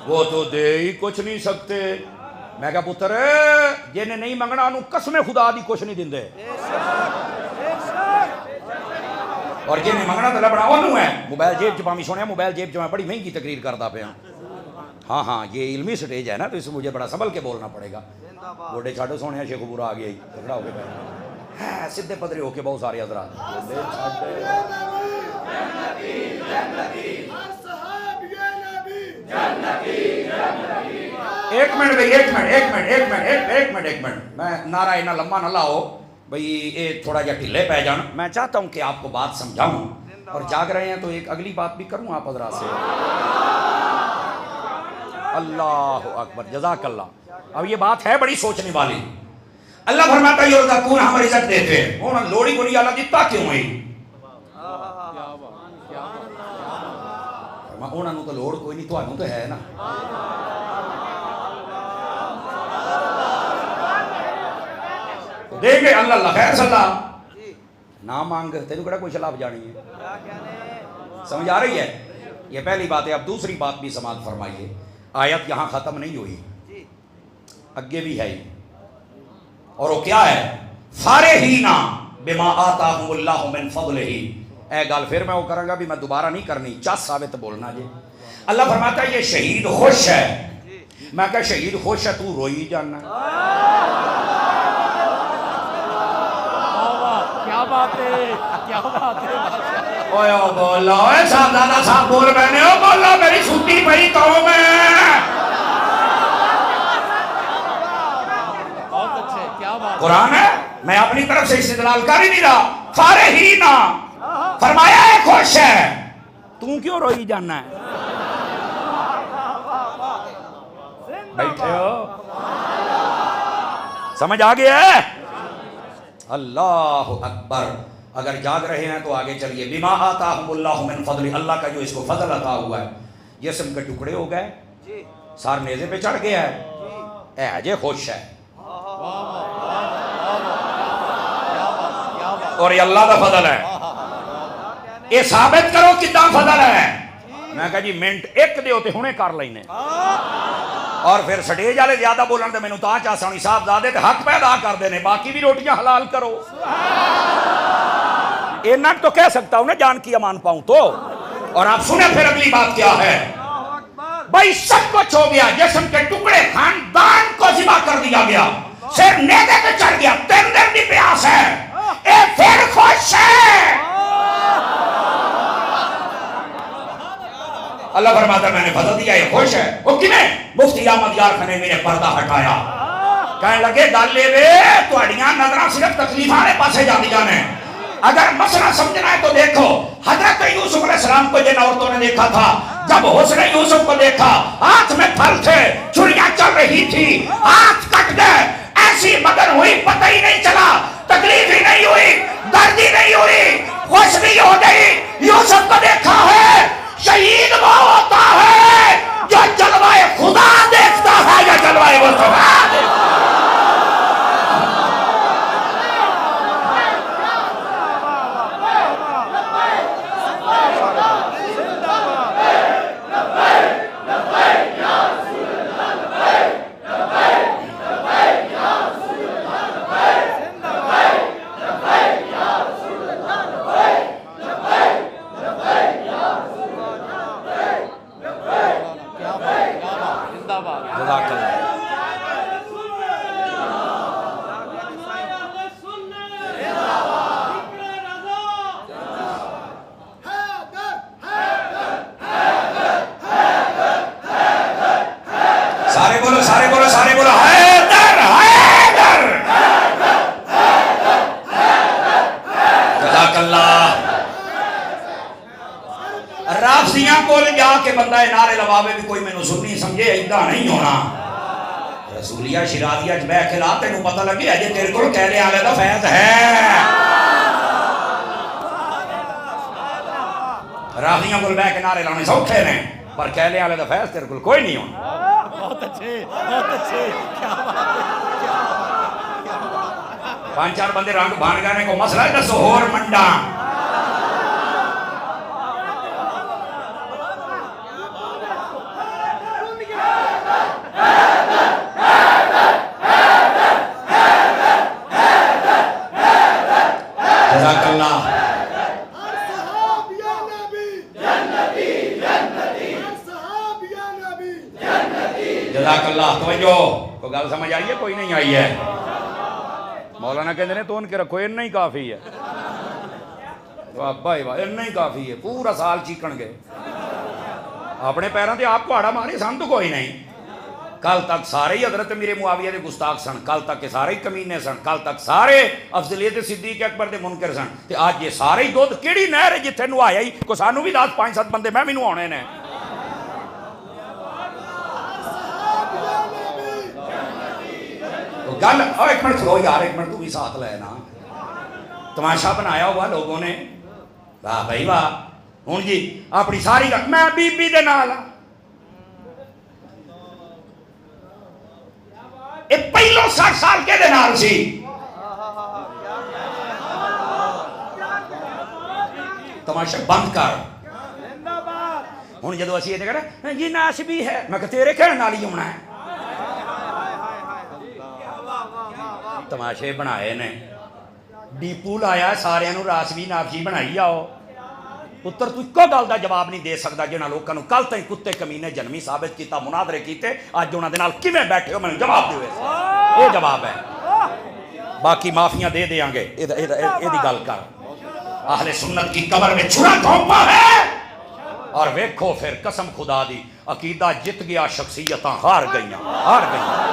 वो तो दे ही कुछ नहीं सकते। मैं क्या पुत्र जिन्हें नहीं मंगना उन्होंने कसमें खुदा दी कुछ नहीं दिंदे, और जिन्हें मंगना तो लबड़ा उन्होंने है। मोबाइल जेब च पावी सुने, मोबाइल जेब च मैं बड़ी महंगी तकरीर करता पाया। हाँ हाँ ये इल्मी स्टेज है ना, तो इसमें मुझे बड़ा संभल के बोलना पड़ेगा। गोडे छाड़ो सोने शेखपुरा आ गया ही तगड़ा होके है, सीधे पदरे होके बहुत सारे हजरात। एक मिनट भाई, एक मिनट मैं नारा इना लंबा ना लाओ भाई, ये थोड़ा जा ढीले पै जान। मैं चाहता हूं कि आपको बात समझाऊं, और जाग रहे हैं तो एक अगली बात भी करूं आप हजरात से। अल्लाह अकबर, जज़ाकल्लाह। अब ये बात है बड़ी सोचने वाली। अल्लाह फरमाता है युरज़क़ून, हम रिज़्क़ देते हैं। वो लोड़ी को नहीं अल्लाह दिता क्यों है? उन्होंने तो लोड़ कोई नहीं, तो है ना। देंगे अल्लाह खैर सलाह ना मांग, तेन कड़ा कोई सलाह जानी है। समझ आ रही है? ये पहली बात है। अब दूसरी बात भी समाज फरमाइए। आयत यहाँ खत्म नहीं हुई, अगे भी है। और वो क्या है? फारिहीना बिमा आताहुमुल्लाहु मिन फज़लिही। ए गल फिर मैं वो करूंगा भी, मैं दोबारा नहीं करनी, चस साबित बोलना जी। अल्लाह फरमाता है ये शहीद खुश है। मैं क्या शहीद खुश है, तू रोई जाना। क्या बात है, क्या बात है। ओए बोलो साहबजादा साहब बोल मैंने, ओ बोलो मेरी छुट्टी पई कौम है। बहुत अच्छे, क्या बात। कुरान है, मैं अपनी तरफ से इस्तेदलाल कर ही नहीं रहा। फारिहीना फरमाया है खुश है, तू क्यों रोई जाना है? बैठे हो, समझ आ गया है? अल्लाह अकबर। अगर जाग रहे हैं तो आगे चलिए। बिमा आताहुमुल्लाहु मिन फज़लिही, अल्लाह का जो इसको फजल अता हुआ है। जिस्म के टुकड़े हो गए, सार नेज़े पे चढ़ गया है, अजय खुश है। और ये अल्लाह का फजल है। ये साबित करो कितना फजल है। मैं कहा जी मिनट एक दे होते हुणे कर लेने, और फिर स्टेज वाले ज्यादा बोलन तो मैनू ता चासणी साहबजादे ते हक पैदा कर देने, बाकी भी रोटियां हलाल करो। इतना तो कह सकता हूं ना, जान की अमान पाऊं तो। और आप सुने फिर अगली बात क्या है? भाई सब कुछ हो गया, जिस्म के टुकड़े खानदान को जिबा कर दिया गया, सिर नेज़े पे चढ़ गया, 3 दिन की प्यास है, ए फिर खुश है। अल्लाह फरमाता मैंने फजल दिया, ये खुश है। वो किमें? मुफ्ती अहमद यार खान ने मेरे पर्दा हटाया, कहने लगे गल ये तुहाड़ियां नजरां सिर्फ तकलीफां वाले पासे जांदियां ने। अगर मसला समझना है तो देखो, हजरत यूसुफ अलैहिस्सलाम को जिन औरतों ने देखा था, जब हुस्न यूसुफ को देखा, हाथ में फल थे, छुरियां चल रही थी, हाथ कट गए, ऐसी मगन हुई पता ही नहीं चला, तकलीफ ही नहीं हुई, दर्द ही नहीं हुई, खुश भी हो गई। यूसुफ को देखा है, शहीद वो होता है जो जलवाए खुदा देखता है या जलवाए वो खुदा देखता है। सारे बोलो हैदर हैदर। जज़ाकल्लाह। राफसियां कोल जाके बंदा नारे लवावे भी कोई मैनू सुन्नी समझे, इदा नहीं होना। रसूलिया शिराजिया च बह के ला, तेनू पता लगे अजे तेरे को कहने वाले का फैज है। राफसियां कोल बह के नारे लाने सौखे ने, पर कहने वाले का फैज तेरे को कोई नहीं होना। बहुत अच्छे, बहुत अच्छे, क्या बात है। 5-4 बंदे रंग भान गाने को मसला दसो होर मंडा। जज़ाकल्लाह। तवज्जो, को गल समझ आई है कोई नहीं आई है? मौलाना कहते हैं तो उनके रखो, इन्ना ही काफ़ी है। वाह भाई वाह, इन्ना ही काफ़ी है। पूरा साल चीकन गए अपने पैरों से आप कुहाड़ा मारे, सन तो कोई नहीं। कल तक सारे ही हजरत मेरे मुआविया के गुस्ताख सन, कल तक के सारे ही कमीने सन, कल तक सारे अफजलियत सिद्दीक अकबर के मुनकर सन। ते आज ये सारे ही दुध केड़ी नहर है जिथे नहाया ही को सानू भी 10 5 7 बंदे मैं भी नहाने ने। गल एक मिनट खलो यार, एक मिनट तू भी साथ लेना। तमाशा बनाया हुआ लोगों ने, वाह भाई वाह। हूँ जी अपनी सारी गल मैं बीबी दे नाल आ, ये पहलो 60 साल के दे नाल सी। तमाशा बंद कर। हूँ जो असी ये कहना जी नाश भी है, मैं तेरे कहने नाल ही होना है। तमाशे बनाए ने, डीपू लाया सारिਆਂ ਨੂੰ रासवी नाफजी बनाई आओ। पुत्र तू इको गल का जवाब नहीं दे सकता जिन्होंने लोगों को कल तक कुत्ते कमीने जन्मी साबित किया, मुनादरे किए, अज उन्होंने नाल किवें बैठे हो, मैंने जवाब दो। ये जवाब है, बाकी माफिया दे देंगे। एदी गल कर। अहले सुन्नत की कब्र में छुरा कौमा है। और वेखो फिर कसम खुदा दी, अकीदा जित गया, शख्सियत हार गई, हार गई।